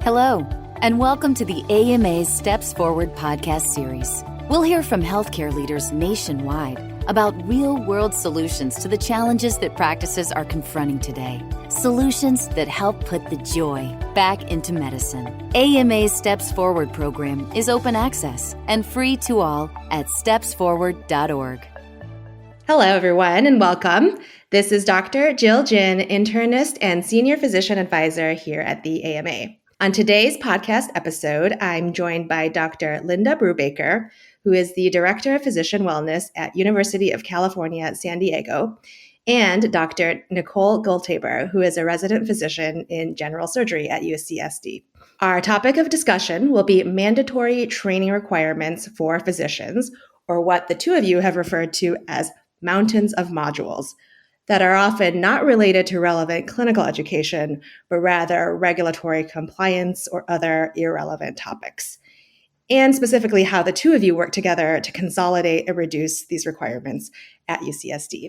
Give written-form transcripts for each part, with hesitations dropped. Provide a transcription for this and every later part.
Hello, and welcome to the AMA's Steps Forward podcast series. We'll hear from healthcare leaders nationwide about real-world solutions to the challenges that practices are confronting today. Solutions that help put the joy back into medicine. AMA's Steps Forward program is open access and free to all at stepsforward.org. Hello, everyone, and welcome. This is Dr. Jill Jin, internist and senior physician advisor here at the AMA. On today's podcast episode, I'm joined by Dr. Linda Brubaker, who is the Director of Physician Wellness at University of California, San Diego, and Dr. Nicole Goldhaber, who is a resident physician in general surgery at UCSD. Our topic of discussion will be mandatory training requirements for physicians, or what the two of you have referred to as mountains of modules, that are often not related to relevant clinical education, but rather regulatory compliance or other irrelevant topics. And specifically how the two of you work together to consolidate and reduce these requirements at UCSD.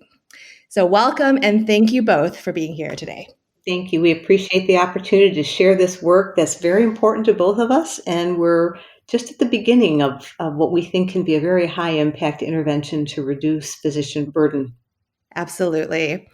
So welcome and thank you both for being here today. Thank you. We appreciate the opportunity to share this work that's very important to both of us, and we're just at the beginning of what we think can be a very high impact intervention to reduce physician burden. Absolutely.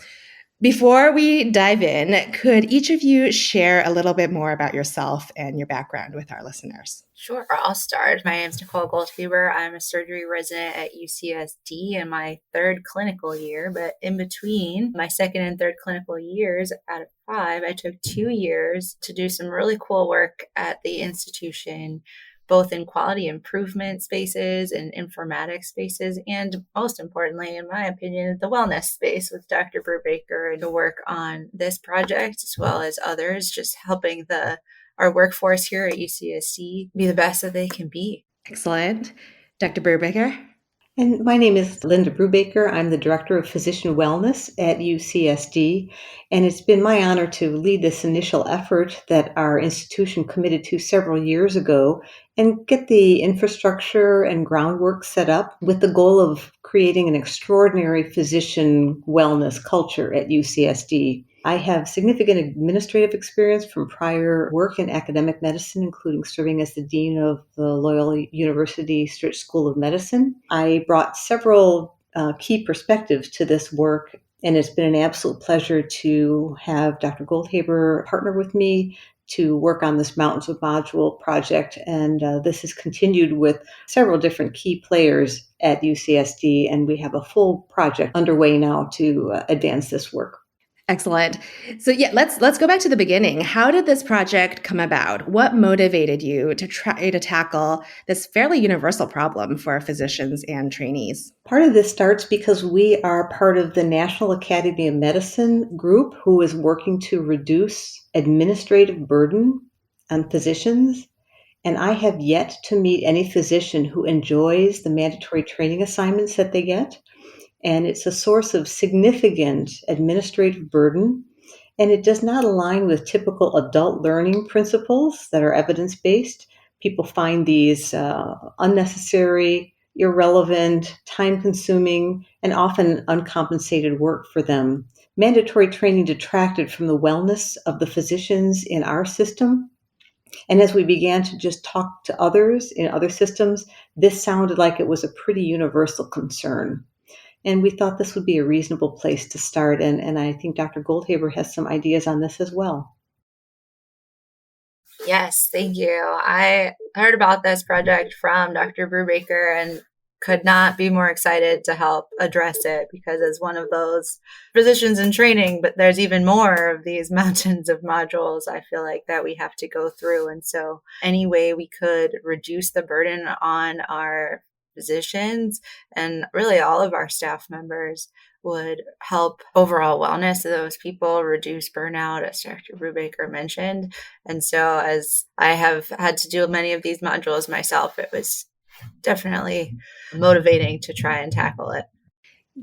Before we dive in, could each of you share a little bit more about yourself and your background with our listeners? Sure, I'll start. My name is Nicole Goldhaber. I'm a surgery resident at UCSD in my third clinical year, but in between my second and third clinical years out of 5, I took 2 years to do some really cool work at the institution, both in quality improvement spaces and informatics spaces, and most importantly, in my opinion, the wellness space with Dr. Brubaker, and to work on this project as well as others, just helping our workforce here at UCSD be the best that they can be. Excellent. Dr. Brubaker? And my name is Linda Brubaker. I'm the Director of Physician Wellness at UCSD, and it's been my honor to lead this initial effort that our institution committed to several years ago and get the infrastructure and groundwork set up with the goal of creating an extraordinary physician wellness culture at UCSD. I have significant administrative experience from prior work in academic medicine, including serving as the Dean of the Loyola University Stritch School of Medicine. I brought several key perspectives to this work, and it's been an absolute pleasure to have Dr. Goldhaber partner with me to work on this Mountains of Module project. And this has continued with several different key players at UCSD, and we have a full project underway now to advance this work. Excellent. So let's go back to the beginning. How did this project come about? What motivated you to try to tackle this fairly universal problem for physicians and trainees? Part of this starts because we are part of the National Academy of Medicine group who is working to reduce administrative burden on physicians. And I have yet to meet any physician who enjoys the mandatory training assignments that they get. And it's a source of significant administrative burden, and it does not align with typical adult learning principles that are evidence-based. People find these unnecessary, irrelevant, time-consuming, and often uncompensated work for them. Mandatory training detracted from the wellness of the physicians in our system. And as we began to just talk to others in other systems, this sounded like it was a pretty universal concern. And we thought this would be a reasonable place to start. And I think Dr. Goldhaber has some ideas on this as well. Yes, thank you. I heard about this project from Dr. Brubaker and could not be more excited to help address it, because as one of those physicians in training, but there's even more of these mountains of modules I feel like that we have to go through. And so any way we could reduce the burden on our physicians and really all of our staff members would help overall wellness of those people, reduce burnout, as Dr. Brubaker mentioned. And so as I have had to do many of these modules myself, it was definitely motivating to try and tackle it.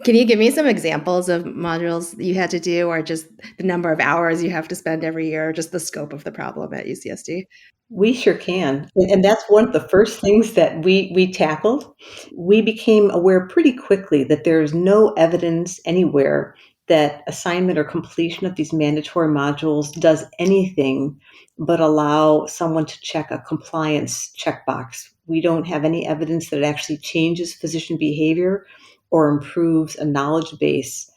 Can you give me some examples of modules you had to do, or just the number of hours you have to spend every year, or just the scope of the problem at UCSD? We sure can. And that's one of the first things that we tackled. We became aware pretty quickly that there's no evidence anywhere that assignment or completion of these mandatory modules does anything but allow someone to check a compliance checkbox. We don't have any evidence that it actually changes physician behavior or improves a knowledge base.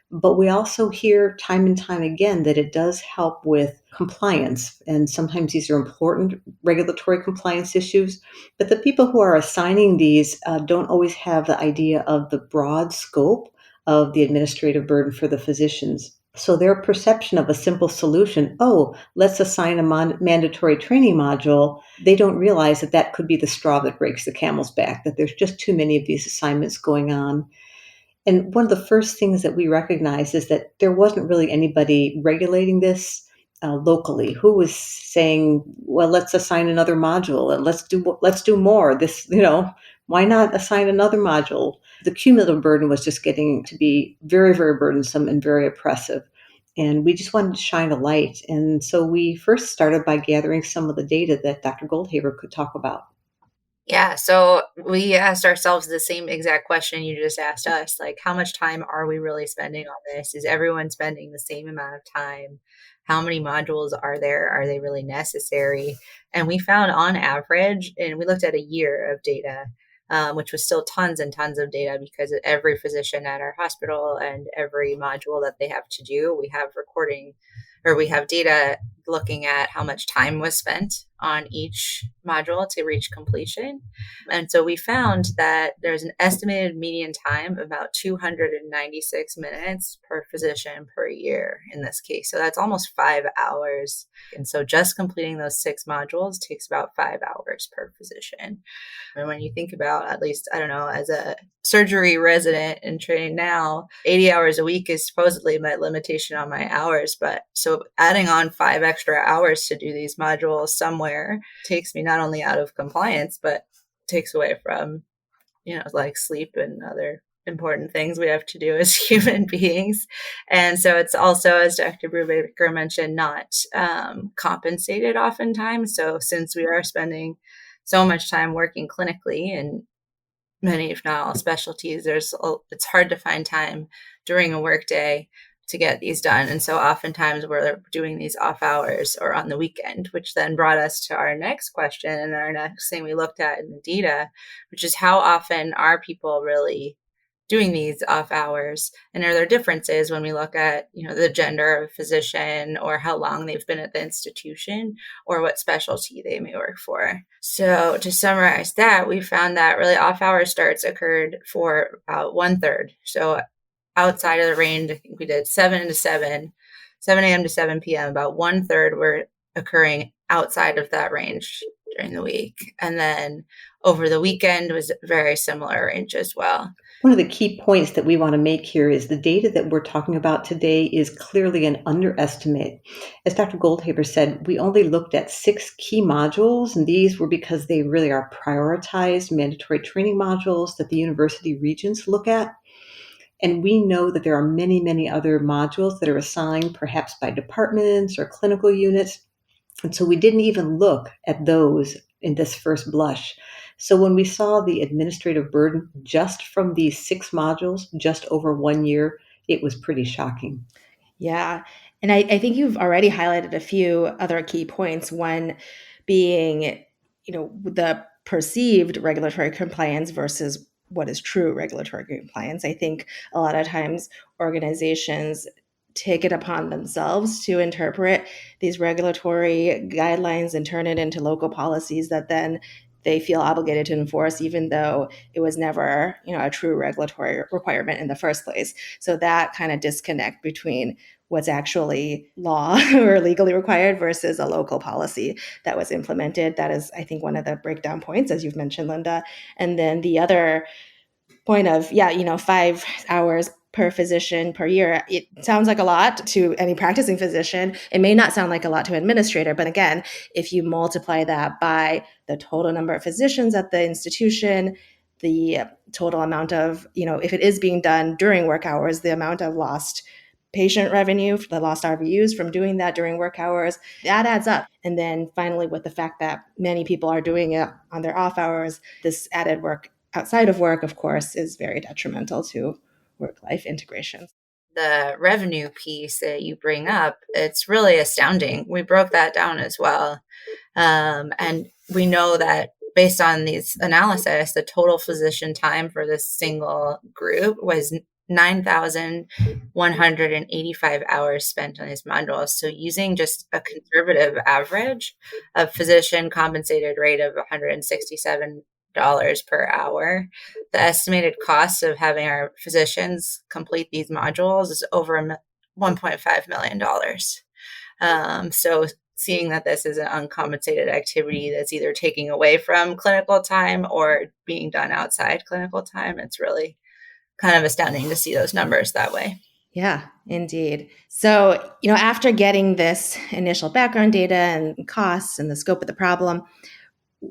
But we also hear time and time again that it does help with compliance. And sometimes these are important regulatory compliance issues. But the people who are assigning these don't always have the idea of the broad scope of the administrative burden for the physicians. So their perception of a simple solution, oh, let's assign a mandatory training module, they don't realize that that could be the straw that breaks the camel's back, that there's just too many of these assignments going on. And one of the first things that we recognized is that there wasn't really anybody regulating this locally who was saying, well, let's assign another module and let's do more. This, why not assign another module? The cumulative burden was just getting to be very, very burdensome and very oppressive. And we just wanted to shine a light. And so we first started by gathering some of the data that Dr. Goldhaber could talk about. Yeah, so we asked ourselves the same exact question you just asked us, like how much time are we really spending on this? Is everyone spending the same amount of time? How many modules are there? Are they really necessary? And we found on average, and we looked at a year of data, which was still tons and tons of data because every physician at our hospital and every module that they have to do, we have recording or we have data looking at how much time was spent on each module to reach completion. And so we found that there's an estimated median time of about 296 minutes per physician per year in this case. So that's almost 5 hours. And so just completing those 6 modules takes about 5 hours per physician. And when you think about, at least, I don't know, as a surgery resident in training now, 80 hours a week is supposedly my limitation on my hours. But so adding on 5 extra hours to do these modules somewhere takes me not only out of compliance, but takes away from, like sleep and other important things we have to do as human beings. And so it's also, as Dr. Brubaker mentioned, not compensated oftentimes. So since we are spending so much time working clinically in many, if not all specialties, it's hard to find time during a workday to get these done. And so oftentimes we're doing these off hours or on the weekend, which then brought us to our next question and our next thing we looked at in the data, which is how often are people really doing these off hours? And are there differences when we look at, the gender of a physician or how long they've been at the institution or what specialty they may work for? So to summarize that, we found that really off hour starts occurred for about 1/3. So outside of the range, I think we did 7 a.m. to 7 p.m. About 1/3 were occurring outside of that range during the week. And then over the weekend was a very similar range as well. One of the key points that we want to make here is the data that we're talking about today is clearly an underestimate. As Dr. Goldhaber said, we only looked at 6 key modules, and these were because they really are prioritized mandatory training modules that the university regents look at. And we know that there are many, many other modules that are assigned perhaps by departments or clinical units. And so we didn't even look at those in this first blush. So when we saw the administrative burden just from these 6 modules, just over 1 year, it was pretty shocking. Yeah. And I think you've already highlighted a few other key points. One being, the perceived regulatory compliance versus what is true regulatory compliance. I think a lot of times organizations take it upon themselves to interpret these regulatory guidelines and turn it into local policies that then they feel obligated to enforce, even though it was never, a true regulatory requirement in the first place. So that kind of disconnect between what's actually law or legally required versus a local policy that was implemented. That is, I think, one of the breakdown points, as you've mentioned, Linda. And then the other point of, 5 hours per physician per year, it sounds like a lot to any practicing physician. It may not sound like a lot to an administrator, but again, if you multiply that by the total number of physicians at the institution, the total amount of, if it is being done during work hours, the amount of lost patient revenue, the lost RVUs from doing that during work hours, that adds up. And then finally, with the fact that many people are doing it on their off hours, this added work outside of work, of course, is very detrimental to work-life integration. the revenue piece that you bring up, it's really astounding. We broke that down as well. And we know that based on these analysis, the total physician time for this single group was 9,185 hours spent on these modules. So using just a conservative average of physician compensated rate of $167 per hour, the estimated cost of having our physicians complete these modules is over $1.5 million. So seeing that this is an uncompensated activity that's either taking away from clinical time or being done outside clinical time, it's really kind of astounding to see those numbers that way. Yeah, indeed. So, after getting this initial background data and costs and the scope of the problem,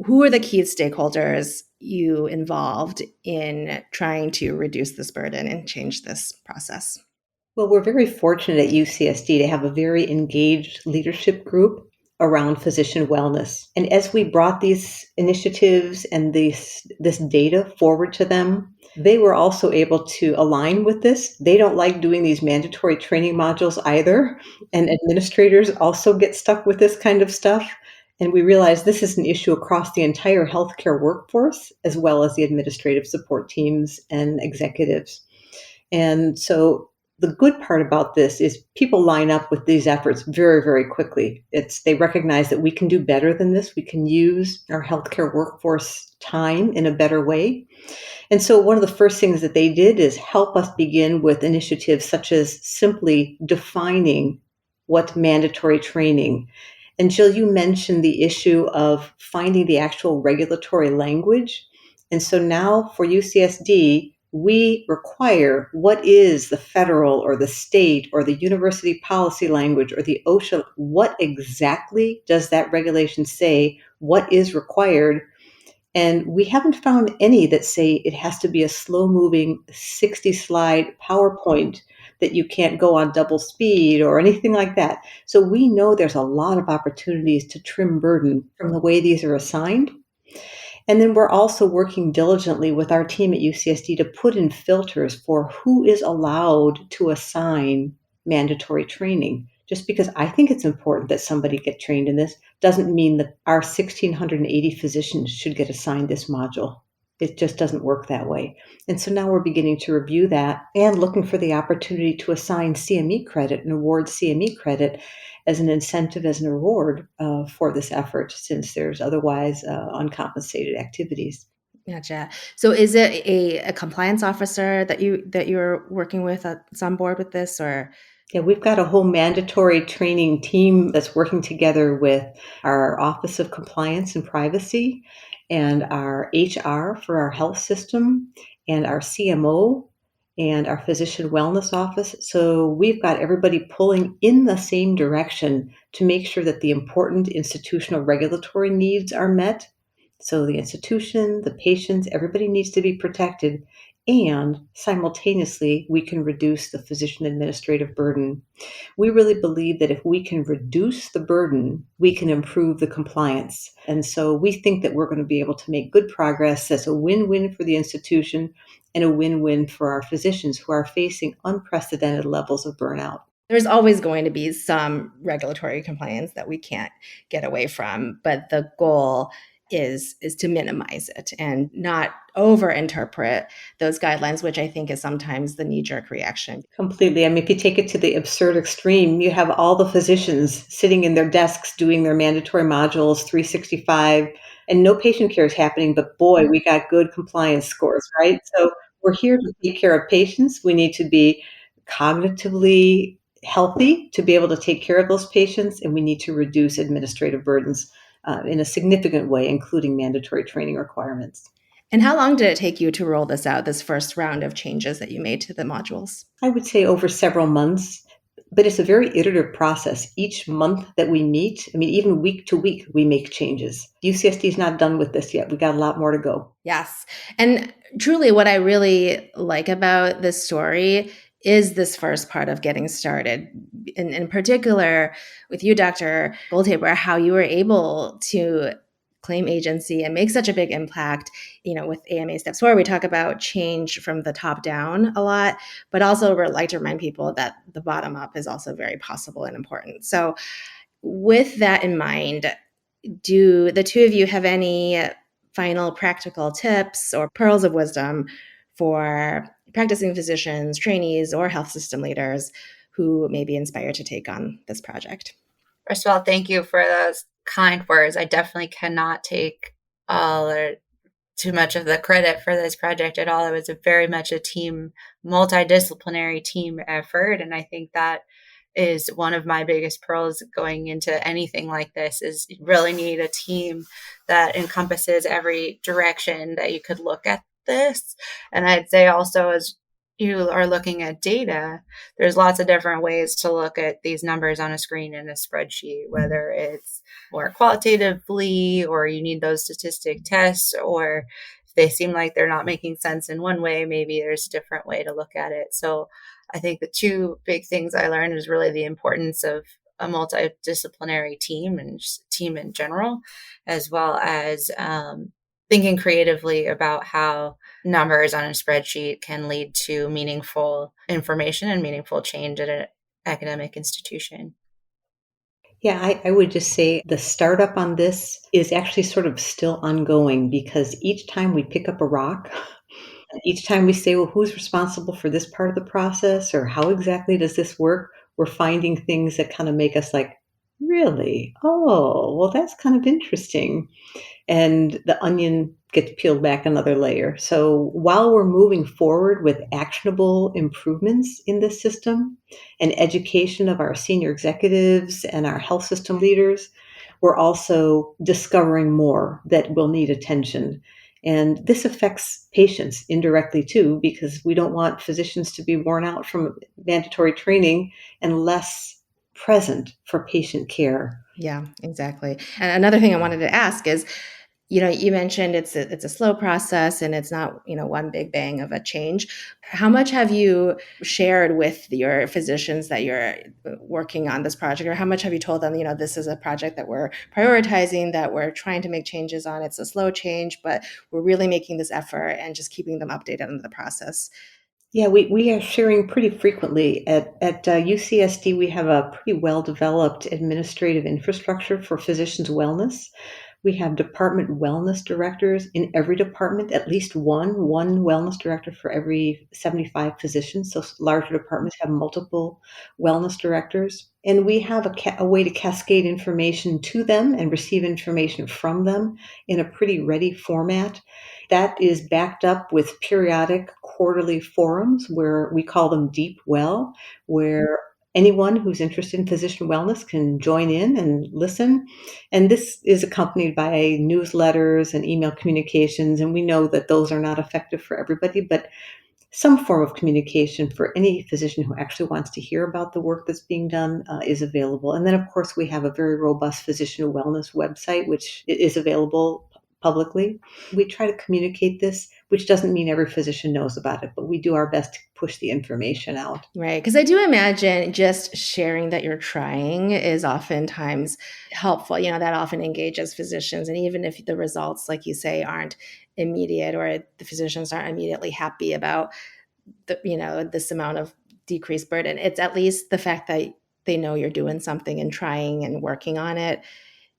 who are the key stakeholders you involved in trying to reduce this burden and change this process? Well, we're very fortunate at UCSD to have a very engaged leadership group around physician wellness. And as we brought these initiatives and this data forward to them, they were also able to align with this. They don't like doing these mandatory training modules either. And administrators also get stuck with this kind of stuff. And we realize this is an issue across the entire healthcare workforce, as well as the administrative support teams and executives. And so the good part about this is people line up with these efforts very, very quickly. They recognize that we can do better than this. We can use our healthcare workforce time in a better way. And so one of the first things that they did is help us begin with initiatives such as simply defining what mandatory training. And Jill, you mentioned the issue of finding the actual regulatory language. And so now for UCSD, we require what is the federal or the state or the university policy language or the OSHA, what exactly does that regulation say, what is required? And we haven't found any that say it has to be a slow-moving 60-slide PowerPoint that you can't go on double speed or anything like that. So we know there's a lot of opportunities to trim burden from the way these are assigned. And then we're also working diligently with our team at UCSD to put in filters for who is allowed to assign mandatory training. Just because I think it's important that somebody get trained in this doesn't mean that our 1,680 physicians should get assigned this module. It just doesn't work that way. And so now we're beginning to review that and looking for the opportunity to assign CME credit and award CME credit as an incentive, as an reward for this effort, since there's otherwise uncompensated activities. Gotcha. So is it a compliance officer that you're working with that's on board with this, or? Yeah, we've got a whole mandatory training team that's working together with our Office of Compliance and Privacy and our HR for our health system and our CMO and our physician wellness office. So we've got everybody pulling in the same direction to make sure that the important institutional regulatory needs are met. So the institution, the patients, everybody needs to be protected. And simultaneously, we can reduce the physician administrative burden. We really believe that if we can reduce the burden, we can improve the compliance. And so we think that we're going to be able to make good progress. That's a win-win for the institution and a win-win for our physicians who are facing unprecedented levels of burnout. There's always going to be some regulatory compliance that we can't get away from, but the goal is to minimize it and not overinterpret those guidelines, which I think is sometimes the knee-jerk reaction. Completely. I mean, if you take it to the absurd extreme, you have all the physicians sitting in their desks doing their mandatory modules 365, and no patient care is happening, but boy, we got good compliance scores, right? So we're here to take care of patients. We need to be cognitively healthy to be able to take care of those patients, and we need to reduce administrative burdens in a significant way, including mandatory training requirements. And how long did it take you to roll this out, this first round of changes that you made to the modules? I would say over several months, but it's a very iterative process. Each month that we meet, I mean, even week to week, we make changes. UCSD is not done with this yet. We got a lot more to go. Yes. And truly what I really like about this story is this first part of getting started. In particular, with you, Dr. Goldhaber, how you were able to claim agency and make such a big impact. With AMA Steps Forward, we talk about change from the top down a lot, but also we'd like to remind people that the bottom up is also very possible and important. So with that in mind, do the two of you have any final practical tips or pearls of wisdom for practicing physicians, trainees, or health system leaders who may be inspired to take on this project? First of all, thank you for those kind words. I definitely cannot take all or too much of the credit for this project at all. It was very much a team, multidisciplinary team effort. And I think that is one of my biggest pearls going into anything like this is you really need a team that encompasses every direction that you could look at this. And I'd say also as you are looking at data, there's lots of different ways to look at these numbers on a screen in a spreadsheet, whether it's more qualitatively or you need those statistic tests, or if they seem like they're not making sense in one way, maybe there's a different way to look at it. So I think the two big things I learned is really the importance of a multidisciplinary team and just team in general, as well as thinking creatively about how numbers on a spreadsheet can lead to meaningful information and meaningful change at an academic institution. Yeah, I would just say the startup on this is actually sort of still ongoing because each time we pick up a rock, each time we say, well, who's responsible for this part of the process or how exactly does this work? We're finding things that kind of make us like, really? Oh, well, that's kind of interesting. And the onion gets peeled back another layer. So while we're moving forward with actionable improvements in this system and education of our senior executives and our health system leaders, we're also discovering more that will need attention. And this affects patients indirectly too, because we don't want physicians to be worn out from mandatory training and less present for patient care. Yeah, exactly. And another thing I wanted to ask is, you mentioned it's a slow process and it's not, one big bang of a change. How much have you shared with your physicians that you're working on this project, or how much have you told them, this is a project that we're prioritizing, that we're trying to make changes on? It's a slow change, but we're really making this effort and just keeping them updated on the process. Yeah, we are sharing pretty frequently. At UCSD, we have a pretty well-developed administrative infrastructure for physicians' wellness. We have department wellness directors in every department, at least one wellness director for every 75 physicians. So larger departments have multiple wellness directors. And we have a way to cascade information to them and receive information from them in a pretty ready format. That is backed up with periodic quarterly forums where we call them Deep Well, where anyone who's interested in physician wellness can join in and listen. And this is accompanied by newsletters and email communications. And we know that those are not effective for everybody, but some form of communication for any physician who actually wants to hear about the work that's being done is available. And then, of course, we have a very robust physician wellness website, which is available publicly. We try to communicate this, which doesn't mean every physician knows about it, but we do our best to push the information out. Right. Because I do imagine just sharing that you're trying is oftentimes helpful. That often engages physicians. And even if the results, like you say, aren't immediate or the physicians aren't immediately happy about this amount of decreased burden, it's at least the fact that they know you're doing something and trying and working on it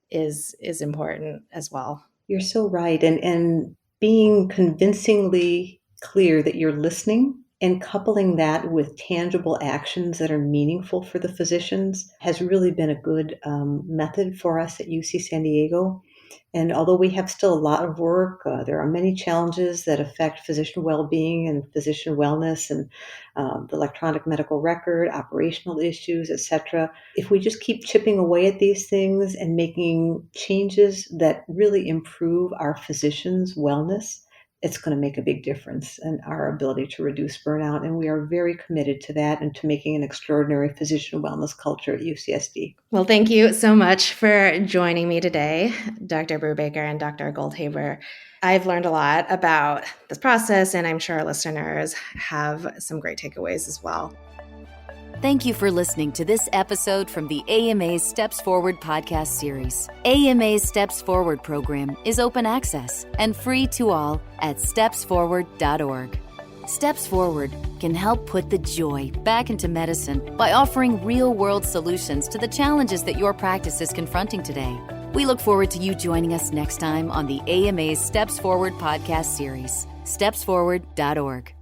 is important as well. You're so right. And being convincingly clear that you're listening and coupling that with tangible actions that are meaningful for the physicians has really been a good method for us at UC San Diego. And although we have still a lot of work, there are many challenges that affect physician well-being and physician wellness and the electronic medical record, operational issues, etc. If we just keep chipping away at these things and making changes that really improve our physicians' wellness, it's going to make a big difference in our ability to reduce burnout. And we are very committed to that and to making an extraordinary physician wellness culture at UCSD. Well, thank you so much for joining me today, Dr. Brubaker and Dr. Goldhaber. I've learned a lot about this process, and I'm sure our listeners have some great takeaways as well. Thank you for listening to this episode from the AMA's Steps Forward podcast series. AMA's Steps Forward program is open access and free to all at stepsforward.org. Steps Forward can help put the joy back into medicine by offering real-world solutions to the challenges that your practice is confronting today. We look forward to you joining us next time on the AMA's Steps Forward podcast series. stepsforward.org.